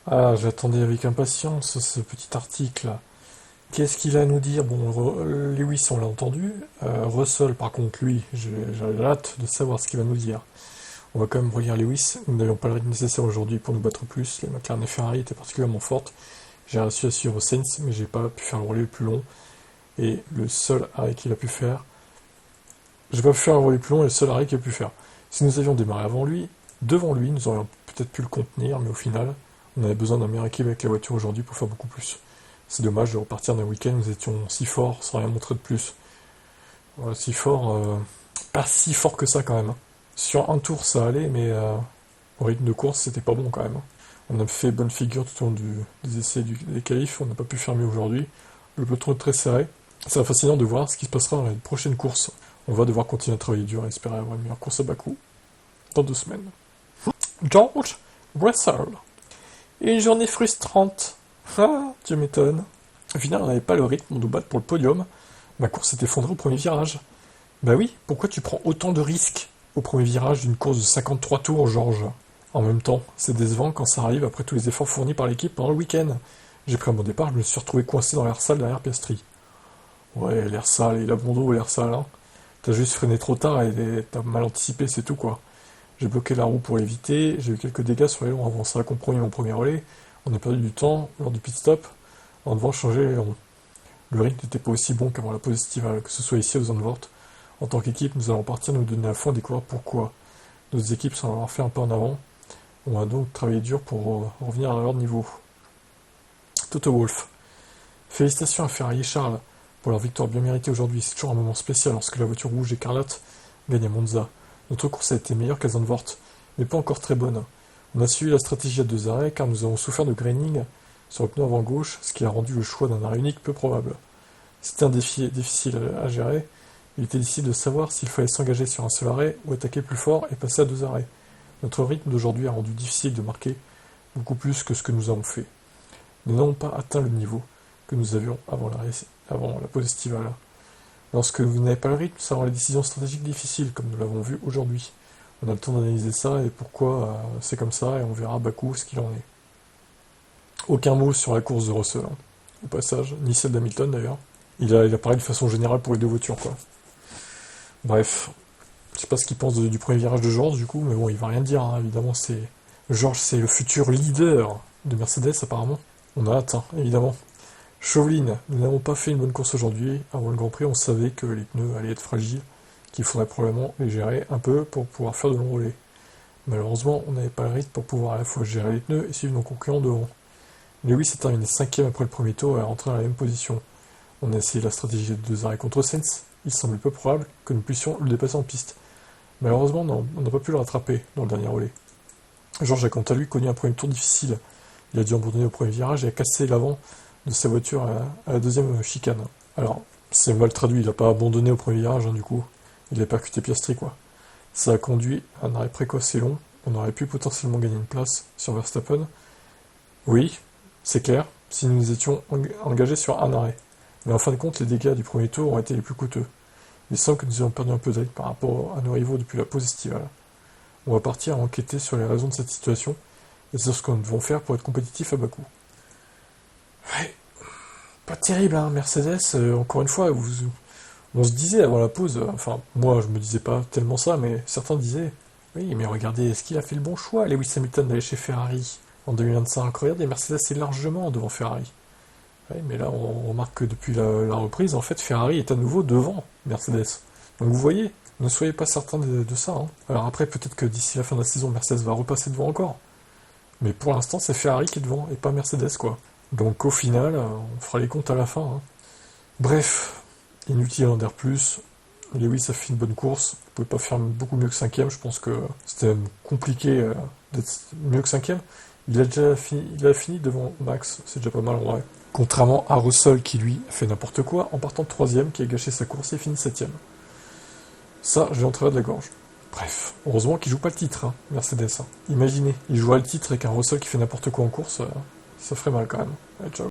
Ah, j'attendais avec impatience ce petit article. Qu'est-ce qu'il a à nous dire? Bon, Lewis, on l'a entendu. Russell, par contre, lui, j'ai hâte de savoir ce qu'il va nous dire. On va quand même relire Lewis. Nous n'avions pas le rythme nécessaire aujourd'hui pour nous battre plus. Les McLaren et Ferrari étaient particulièrement fortes. J'ai réussi à suivre Sainz, mais j'ai pas pu faire le relais le plus long. Et le seul arrêt qu'il a pu faire. J'ai pas pu faire le relais plus long et le seul arrêt qu'il a pu faire. Si nous avions démarré avant lui, devant lui, nous aurions peut-être pu le contenir, mais au final, on avait besoin d'un meilleur équipe avec la voiture aujourd'hui pour faire beaucoup plus. C'est dommage de repartir d'un week-end où nous étions si forts sans rien montrer de plus. Voilà, si fort, pas si fort que ça quand même, hein. Sur un tour ça allait, mais au rythme de course c'était pas bon quand même, hein. On a fait bonne figure tout au long des essais des qualifs, on n'a pas pu faire mieux aujourd'hui. Le peloton est très serré. C'est fascinant de voir ce qui se passera dans les prochaines courses. On va devoir continuer à travailler dur et espérer avoir une meilleure course à Bakou dans 2 semaines. George Russell. Une journée frustrante. Ah, tu m'étonnes. Au final, on n'avait pas le rythme de nous battre pour le podium. Ma course s'est effondrée au premier virage. Bah oui, pourquoi tu prends autant de risques au premier virage d'une course de 53 tours, Georges? En même temps, c'est décevant quand ça arrive après tous les efforts fournis par l'équipe pendant le week-end. J'ai pris un bon départ, je me suis retrouvé coincé dans l'air sale derrière Piastri. Ouais, l'air sale, il a bon dos, l'air sale, hein. T'as juste freiné trop tard et t'as mal anticipé, c'est tout quoi. J'ai bloqué la roue pour l'éviter, j'ai eu quelques dégâts sur les longs avant, ça a compromis mon premier relais. On a perdu du temps lors du pit stop en devant changer les longs. Le rythme n'était pas aussi bon qu'avant la pause estivale, que ce soit ici ou aux Zandvoort. En tant qu'équipe, nous allons partir nous donner à fond et découvrir pourquoi. Nos équipes sont avoir fait un pas en avant. On va donc travailler dur pour revenir à leur niveau. Toto Wolff. Félicitations à Ferrari et Charles pour leur victoire bien méritée aujourd'hui. C'est toujours un moment spécial lorsque la voiture rouge écarlate gagne à Monza. Notre course a été meilleure qu'à Zandvoort, mais pas encore très bonne. On a suivi la stratégie à 2 arrêts car nous avons souffert de graining sur le pneu avant gauche, ce qui a rendu le choix d'un arrêt unique peu probable. C'était un défi difficile à gérer. Il était difficile de savoir s'il fallait s'engager sur un seul arrêt ou attaquer plus fort et passer à 2 arrêts. Notre rythme d'aujourd'hui a rendu difficile de marquer beaucoup plus que ce que nous avons fait. Nous n'avons pas atteint le niveau que nous avions avant la pause estivale. Lorsque vous n'avez pas le rythme, ça rend les décisions stratégiques difficiles, comme nous l'avons vu aujourd'hui. On a le temps d'analyser ça et pourquoi c'est comme ça, et on verra à Bakou ce qu'il en est. Aucun mot sur la course de Russell, hein, au passage, ni celle d'Hamilton d'ailleurs. Il a parlé de façon générale pour les deux voitures, quoi. Bref, je sais pas ce qu'il pense du premier virage de George, du coup, mais bon, il va rien dire, hein, évidemment, George, c'est le futur leader de Mercedes, apparemment. On a hâte, hein, évidemment. Chauveline, nous n'avons pas fait une bonne course aujourd'hui. Avant le Grand Prix, on savait que les pneus allaient être fragiles, qu'il faudrait probablement les gérer un peu pour pouvoir faire de longs relais. Malheureusement, on n'avait pas le rythme pour pouvoir à la fois gérer les pneus et suivre nos concurrents devant. Lewis est terminé 5ème après le premier tour et est rentré dans la même position. On a essayé la stratégie de 2 arrêts contre Sainz. Il semble peu probable que nous puissions le dépasser en piste. Malheureusement, non, on n'a pas pu le rattraper dans le dernier relais. Georges a quant à lui connu un premier tour difficile. Il a dû abandonner au premier virage et a cassé l'avant de sa voiture à la deuxième chicane. Alors, c'est mal traduit, il n'a pas abandonné au premier virage, hein, du coup. Il a percuté Piastri, quoi. Ça a conduit à un arrêt précoce et long. On aurait pu potentiellement gagner une place sur Verstappen. Oui, c'est clair, si nous nous étions engagés sur un arrêt. Mais en fin de compte, les dégâts du premier tour ont été les plus coûteux. Il semble que nous ayons perdu un peu de rythme par rapport à nos rivaux depuis la pause estivale. On va partir à enquêter sur les raisons de cette situation et sur ce que nous devons faire pour être compétitifs à Bakou. Ouais, pas terrible, hein, Mercedes. Encore une fois, on se disait avant la pause, enfin, moi je me disais pas tellement ça, mais certains disaient, oui, mais regardez, est-ce qu'il a fait le bon choix, Lewis Hamilton, d'aller chez Ferrari en 2025? Regardez, Mercedes est largement devant Ferrari. Ouais, mais là, on remarque que depuis la reprise, en fait, Ferrari est à nouveau devant Mercedes. Donc vous voyez, ne soyez pas certains de ça, hein. Alors après, peut-être que d'ici la fin de la saison, Mercedes va repasser devant encore. Mais pour l'instant, c'est Ferrari qui est devant, et pas Mercedes, quoi. Donc au final, on fera les comptes à la fin, hein. Bref, inutile d'en dire plus. Lewis a fait une bonne course. Il pouvait pas faire beaucoup mieux que 5ème. Je pense que c'était même compliqué d'être mieux que 5ème. Il a fini devant Max. C'est déjà pas mal en vrai. Contrairement à Russell qui lui a fait n'importe quoi en partant de 3ème, qui a gâché sa course et fini 7ème. Ça, j'ai en travers de la gorge. Bref, heureusement qu'il joue pas le titre, hein, Mercedes, hein. Imaginez, il jouera le titre avec un Russell qui fait n'importe quoi en course, ça ferait mal quand même. Allez, ciao.